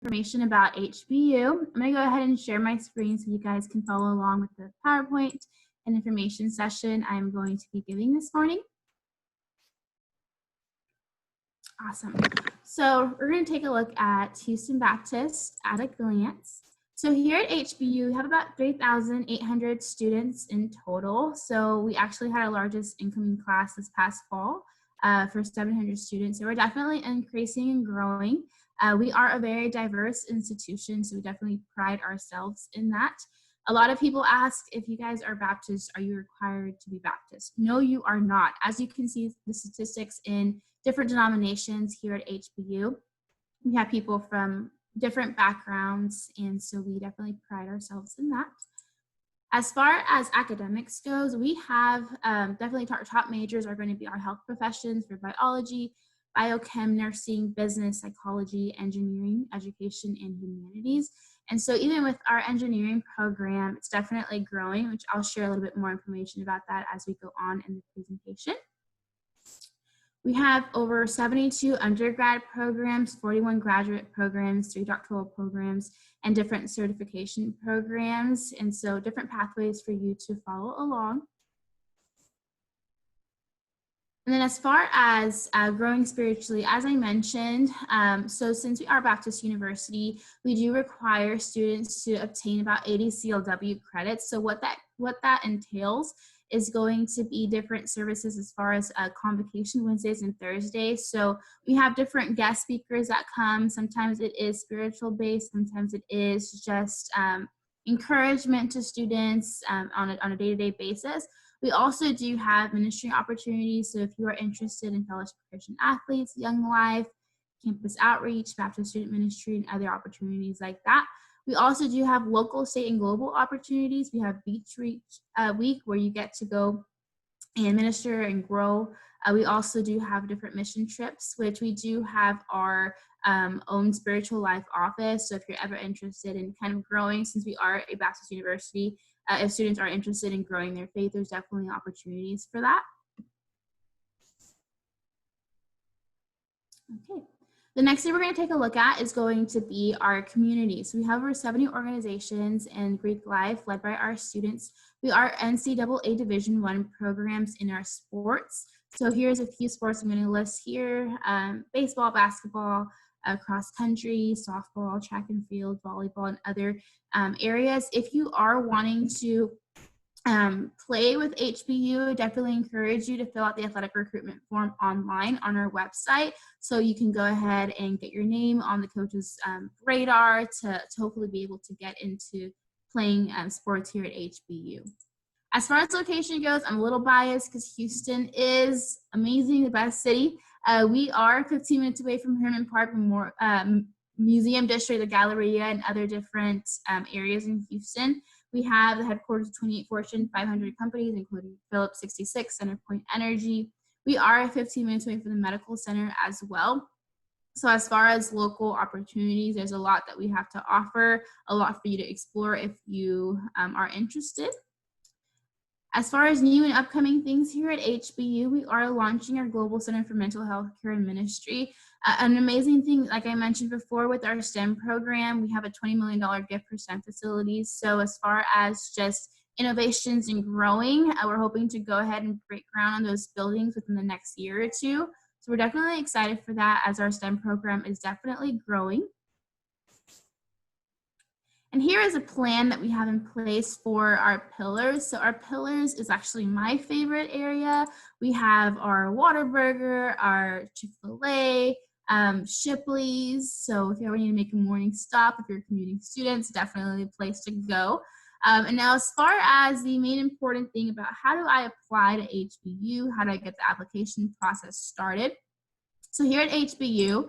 information about HBU. I'm going to go ahead and share my screen so you guys can follow along with the PowerPoint and information session I'm going to be giving this morning. Awesome. So we're going to take a look at Houston Baptist at a glance. So here at HBU, we have about 3,800 students in total. So we actually had our largest incoming class this past fall for 700 students. So we're definitely increasing and growing. We are a very diverse institution, so we definitely pride ourselves in that. A lot of people ask, if you guys are Baptist, are you required to be Baptist? No, you are not. As you can see the statistics in different denominations here at HBU, we have people from different backgrounds, and so we definitely pride ourselves in that. As far as academics goes, we have definitely our top majors are going to be our health professions for biology, biochem, nursing, business, psychology, engineering, education, and humanities. And so even with our engineering program, it's definitely growing, which I'll share a little bit more information about that as we go on in the presentation. We have over 72 undergrad programs, 41 graduate programs, 3 doctoral programs, and different certification programs. And so different pathways for you to follow along. And then as far as growing spiritually, as I mentioned, so since we are Baptist University, we do require students to obtain about 80 CLW credits. So what that entails is going to be different services as far as convocation Wednesdays and Thursdays. So we have different guest speakers that come. Sometimes it is spiritual based. Sometimes it is just encouragement to students on a day-to-day basis. We also do have ministry opportunities. So if you are interested in fellowship Christian athletes, Young Life, campus outreach, Baptist student ministry, and other opportunities like that. We also do have local, state, and global opportunities. We have Beach Week where you get to go and minister and grow. We also do have different mission trips, which we do have our own spiritual life office. So if you're ever interested in kind of growing, since we are a Baptist university, if students are interested in growing their faith, there's definitely opportunities for that. Okay. The next thing we're going to take a look at is going to be our community. So we have over 70 organizations in Greek life led by our students. We are NCAA Division I programs in our sports. So here's a few sports I'm going to list here. Baseball, basketball, cross country, softball, track and field, volleyball, and other areas. If you are wanting to play with HBU, I definitely encourage you to fill out the athletic recruitment form online on our website, so you can go ahead and get your name on the coach's radar to hopefully be able to get into playing sports here at HBU. As far as location goes, I'm a little biased because Houston is amazing, the best city. We are 15 minutes away from Herman Park Museum District, the Galleria, and other different areas in Houston. We have the headquarters of 28 Fortune 500 companies, including Phillips 66, CenterPoint Energy. We are 15 minutes away from the medical center as well. So as far as local opportunities, there's a lot that we have to offer, a lot for you to explore if you are interested. As far as new and upcoming things here at HBU, we are launching our Global Center for Mental Health Care and Ministry. An amazing thing, like I mentioned before, with our STEM program, we have a $20 million gift for STEM facilities. So as far as just innovations and growing, we're hoping to go ahead and break ground on those buildings within the next year or two. So we're definitely excited for that, as our STEM program is definitely growing. And here is a plan that we have in place for our pillars. So our pillars is actually my favorite area. We have our Whataburger, our Chick-fil-A, Shipley's. So if you ever need to make a morning stop, if you're commuting students, definitely a place to go. And now as far as the main important thing about how do I apply to HBU, how do I get the application process started? So here at HBU,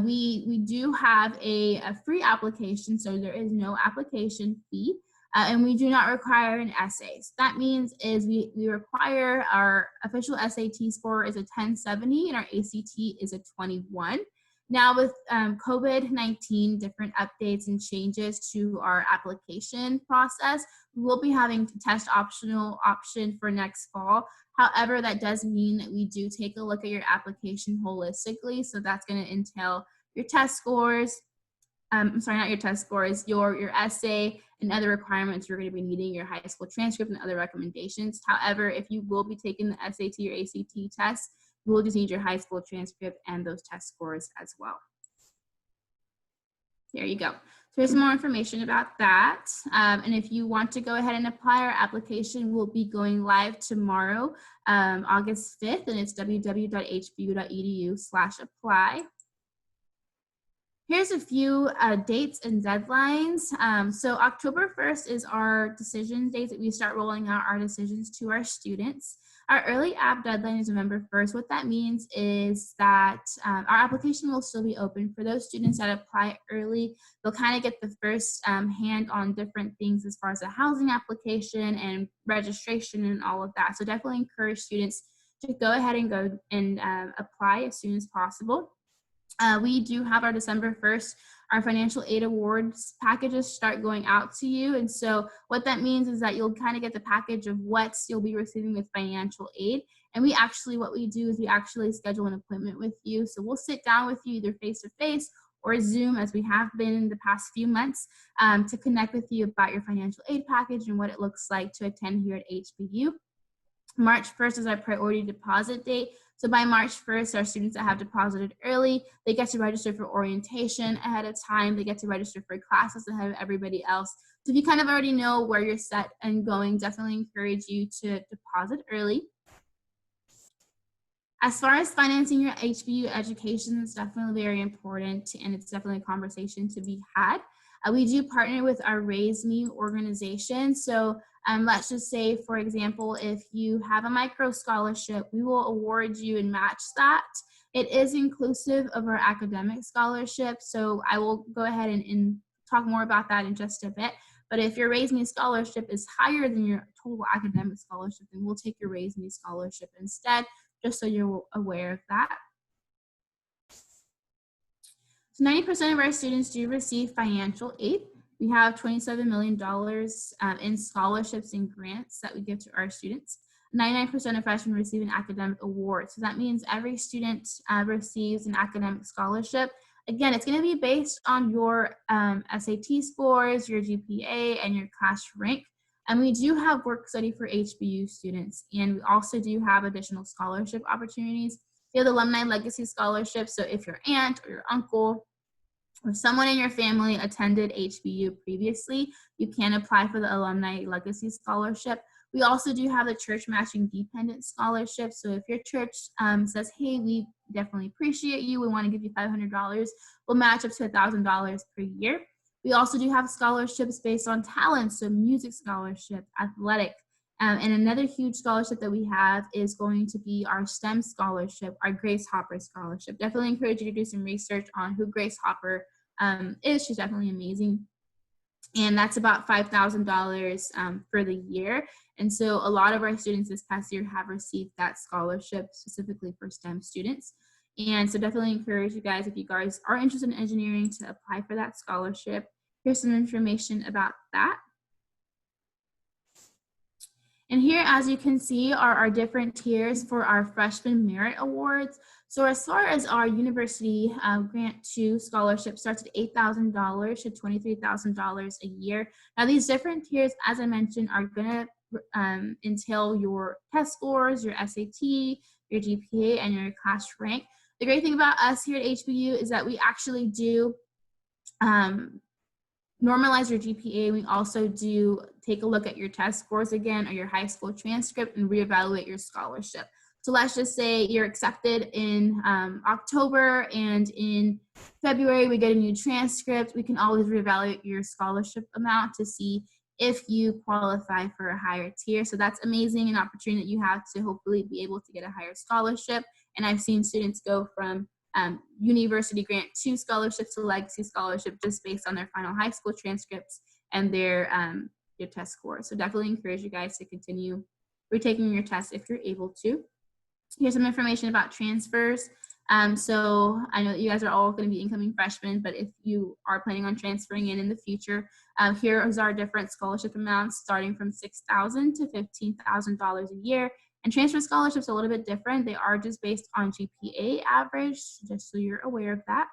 we do have a free application, so there is no application fee, and we do not require an essay. So that means is we require our official SAT score is a 1070 and our ACT is a 21. Now with COVID-19, different updates and changes to our application process, we will be having a test optional option for next fall. However, that does mean that we do take a look at your application holistically. So that's going to entail your test scores, I'm sorry, not your test scores, your essay and other requirements you're going to be needing, your high school transcript and other recommendations. However, if you will be taking the SAT or ACT test, you will just need your high school transcript and those test scores as well. There you go. So here's some more information about that. And if you want to go ahead and apply, our application will be going live tomorrow, August 5th, and it's www.hbu.edu/apply. Here's a few dates and deadlines. So October 1st is our decision date that we start rolling out our decisions to our students. Our early app deadline is November 1st. What that means is that our application will still be open for those students that apply early. They'll kind of get the first hand on different things as far as the housing application and registration and all of that. So definitely encourage students to go ahead and apply as soon as possible. We do have our December 1st, our financial aid awards packages start going out to you. And so what that means is that you'll kind of get the package of what you'll be receiving with financial aid. And what we do is we actually schedule an appointment with you. So we'll sit down with you either face-to-face or Zoom, as we have been in the past few months, to connect with you about your financial aid package and what it looks like to attend here at HBU. March 1st is our priority deposit date. So by March 1st, our students that have deposited early, they get to register for orientation ahead of time. They get to register for classes ahead of everybody else. So if you kind of already know where you're set and going, definitely encourage you to deposit early. As far as financing your HBU education, it's definitely very important, and it's definitely a conversation to be had. We do partner with our Raise Me organization. So let's just say, for example, if you have a micro scholarship, we will award you and match that. It is inclusive of our academic scholarship. So I will go ahead and talk more about that in just a bit. But if your Raise Me scholarship is higher than your total academic scholarship, then we'll take your Raise Me scholarship instead, just so you're aware of that. So 90% of our students do receive financial aid. We have $27 million in scholarships and grants that we give to our students. 99% of freshmen receive an academic award. So that means every student receives an academic scholarship. Again, it's going to be based on your SAT scores, your GPA, and your class rank. And we do have work study for HBU students. And we also do have additional scholarship opportunities. You have the Alumni Legacy Scholarship. So if your aunt or your uncle or someone in your family attended HBU previously, you can apply for the Alumni Legacy Scholarship. We also do have the Church Matching Dependent Scholarship. So if your church says, hey, we definitely appreciate you, we want to give you $500, we'll match up to $1,000 per year. We also do have scholarships based on talent, so music scholarship, athletic. And another huge scholarship that we have is going to be our STEM scholarship, our Grace Hopper scholarship. Definitely encourage you to do some research on who Grace Hopper is. She's definitely amazing. And that's about $5,000 for the year. And so a lot of our students this past year have received that scholarship specifically for STEM students. And so definitely encourage you guys, if you guys are interested in engineering, to apply for that scholarship. Here's some information about that. And here, as you can see, are our different tiers for our Freshman Merit Awards. So as far as our University Grant 2 scholarship starts at $8,000 to $23,000 a year. Now these different tiers, as I mentioned, are gonna entail your test scores, your SAT, your GPA, and your class rank. The great thing about us here at HBU is that we actually do normalize your GPA. We also do take a look at your test scores again or your high school transcript and reevaluate your scholarship. So let's just say you're accepted in October and in February we get a new transcript. We can always reevaluate your scholarship amount to see if you qualify for a higher tier. So that's amazing, an opportunity that you have to hopefully be able to get a higher scholarship. And I've seen students go from University Grant 2 scholarship to Legacy Scholarship just based on their final high school transcripts and their test scores. So definitely encourage you guys to continue retaking your test if you're able to. Here's some information about transfers. So I know that you guys are all going to be incoming freshmen, but if you are planning on transferring in the future, here is our different scholarship amounts starting from $6,000 to $15,000 a year. And transfer scholarships are a little bit different. They are just based on GPA average, just so you're aware of that.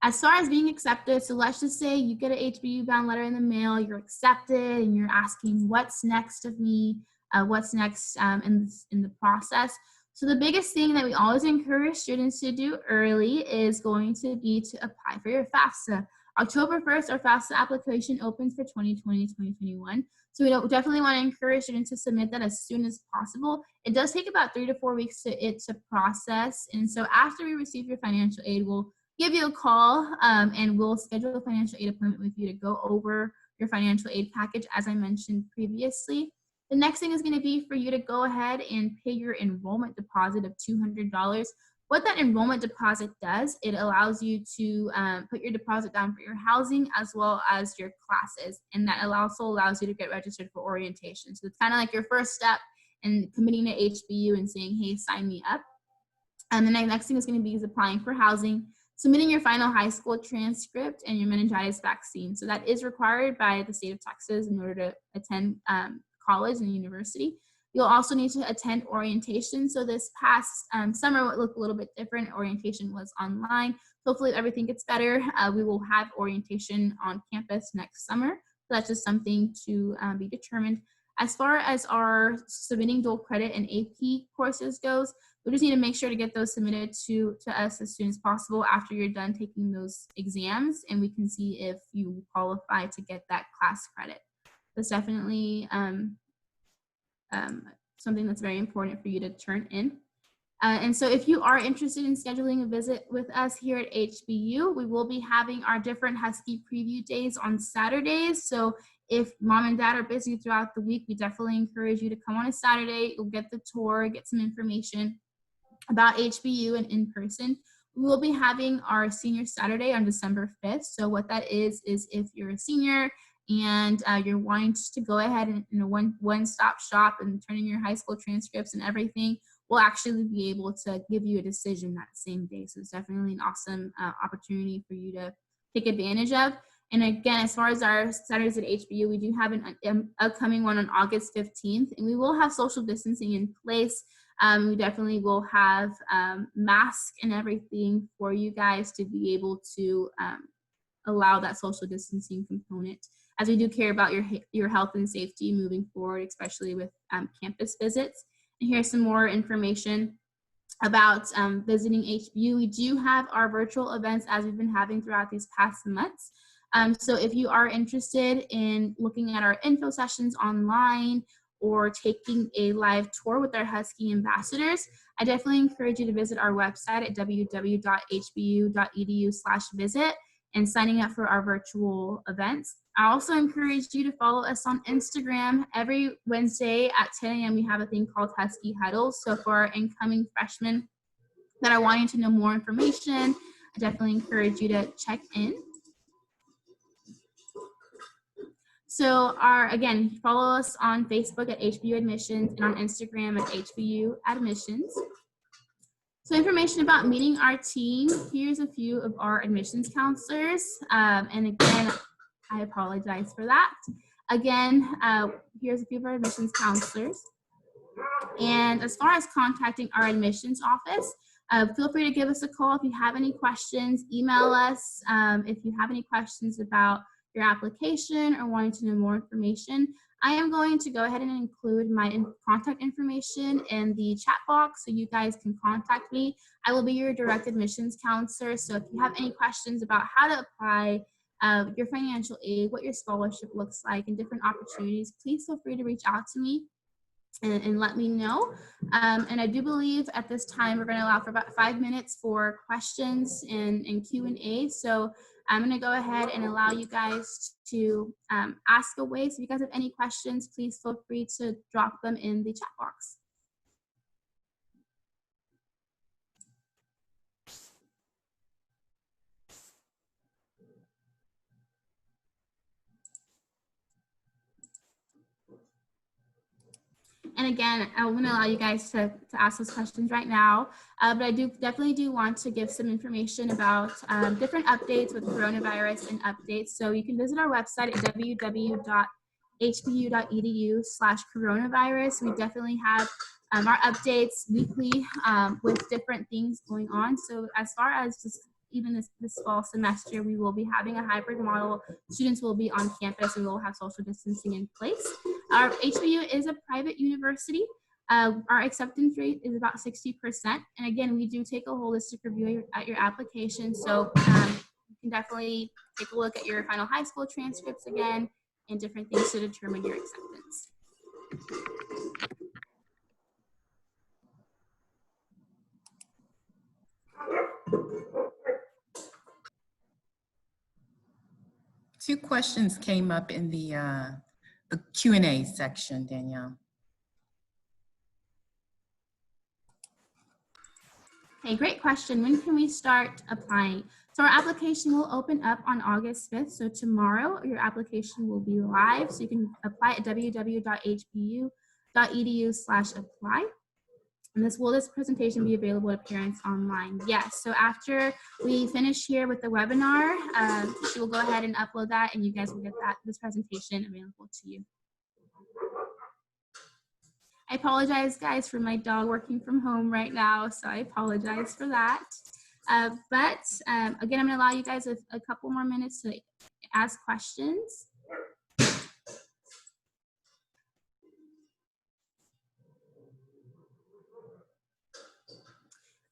As far as being accepted, so let's just say you get an HBU bound letter in the mail, you're accepted, and you're asking what's next of me, what's next in the process. So the biggest thing that we always encourage students to do early is going to be to apply for your FAFSA. October 1st, our FAFSA application opens for 2020-2021. So we definitely want to encourage students to submit that as soon as possible. It does take about 3 to 4 weeks to process. And so after we receive your financial aid, we'll give you a call and we'll schedule a financial aid appointment with you to go over your financial aid package, as I mentioned previously. The next thing is going to be for you to go ahead and pay your enrollment deposit of $200. What that enrollment deposit does, it allows you to put your deposit down for your housing as well as your classes. And that also allows you to get registered for orientation. So it's kind of like your first step in committing to HBU and saying, hey, sign me up. And the next thing is going to be is applying for housing, submitting your final high school transcript, and your meningitis vaccine. So that is required by the state of Texas in order to attend college and university. You'll also need to attend orientation. So this past summer would look a little bit different. Orientation was online. Hopefully everything gets better. We will have orientation on campus next summer. So that's just something to be determined. As far as our submitting dual credit and AP courses goes, we just need to make sure to get those submitted to us as soon as possible after you're done taking those exams, and we can see if you qualify to get that class credit. That's definitely something that's very important for you to turn in. And so if you are interested in scheduling a visit with us here at HBU, we will be having our different Husky preview days on Saturdays. So if mom and dad are busy throughout the week, we definitely encourage you to come on a Saturday. You'll get the tour, get some information about HBU and in person. We will be having our senior Saturday on December 5th. So what that is if you're a senior and you're wanting to go ahead and in a one-stop shop and turn in your high school transcripts and everything, we'll actually be able to give you a decision that same day. So it's definitely an awesome opportunity for you to take advantage of. And again, as far as our Saturdays at HBU, we do have an upcoming one on August 15th, and we will have social distancing in place. We definitely will have masks and everything for you guys to be able to allow that social distancing component, as we do care about your health and safety moving forward, especially with campus visits. And here's some more information about visiting HBU. We do have our virtual events as we've been having throughout these past months. So if you are interested in looking at our info sessions online or taking a live tour with our Husky ambassadors, I definitely encourage you to visit our website at www.hbu.edu/visit and signing up for our virtual events. I also encourage you to follow us on Instagram. Every Wednesday at 10 a.m. we have a thing called Husky Huddles. So for our incoming freshmen that are wanting to know more information, I definitely encourage you to check in. So again, follow us on Facebook at HBU Admissions and on Instagram at HBU Admissions. So information about meeting our team, here's a few of our admissions counselors. And again, I apologize for that. Again, here's a few of our admissions counselors. And as far as contacting our admissions office, feel free to give us a call if you have any questions. Email us if you have any questions about your application or wanting to know more information. I am going to go ahead and include my contact information in the chat box so you guys can contact me. I will be your direct admissions counselor. So if you have any questions about how to apply your financial aid, what your scholarship looks like, and different opportunities, please feel free to reach out to me and let me know. And I do believe at this time we're going to allow for about 5 minutes for questions and Q&A. So I'm going to go ahead and allow you guys to ask away. So if you guys have any questions, please feel free to drop them in the chat box. And again, I'm going to allow you guys to ask those questions right now. But I definitely do want to give some information about different updates with coronavirus and updates. So you can visit our website at www.hbu.edu/coronavirus. We definitely have our updates weekly with different things going on. So as far as just even this fall semester, we will be having a hybrid model. Students will be on campus and we will have social distancing in place. Our HBU is a private university. Our acceptance rate is about 60%. And again, we do take a holistic review at your application. So you can definitely take a look at your final high school transcripts again and different things to determine your acceptance. Two questions came up in the Q&A section, Danielle. Okay, great question. When can we start applying? So our application will open up on August 5th. So tomorrow your application will be live. So you can apply at www.hbu.edu/apply. And this presentation be available to parents online? Yes. So after we finish here with the webinar, she will go ahead and upload that, and you guys will get this presentation available to you. I apologize, guys, for my dog working from home right now, so I apologize for that. But again, I'm going to allow you guys a couple more minutes to ask questions.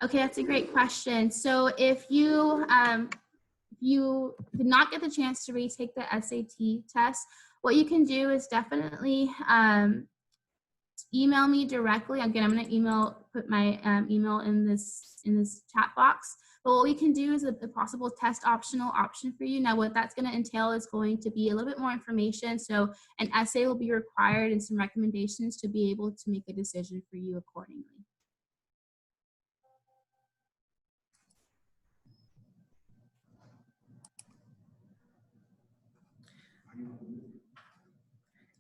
Okay, that's a great question. So if you did not get the chance to retake the SAT test, what you can do is definitely email me directly. Again, I'm going to put my email in this chat box. But what we can do is a possible test optional option for you. Now, what that's going to entail is going to be a little bit more information. So an essay will be required and some recommendations to be able to make a decision for you accordingly.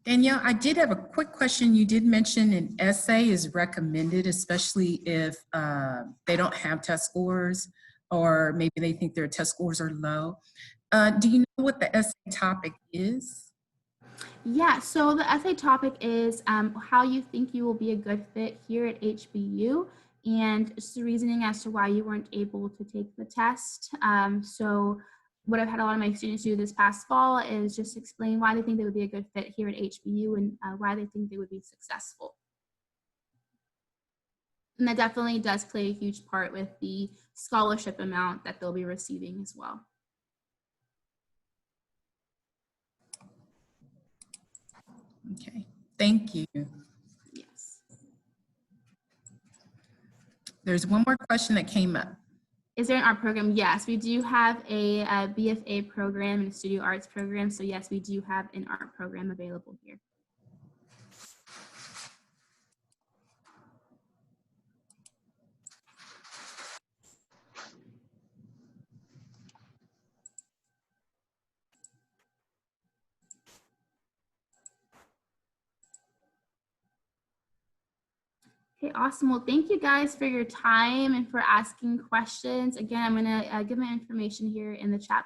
Danielle, I did have a quick question. You did mention an essay is recommended, especially if they don't have test scores, or maybe they think their test scores are low. Do you know what the essay topic is? Yeah, so the essay topic is how you think you will be a good fit here at HBU, and just the reasoning as to why you weren't able to take the test. So what I've had a lot of my students do this past fall is just explain why they think they would be a good fit here at HBU and why they think they would be successful. And that definitely does play a huge part with the scholarship amount that they'll be receiving as well. Okay, thank you. Yes. There's one more question that came up. Is there an art program? Yes, we do have a BFA program and a studio arts program. So yes, we do have an art program available here. Okay, awesome. Well, thank you guys for your time and for asking questions. Again, I'm going to give my information here in the chat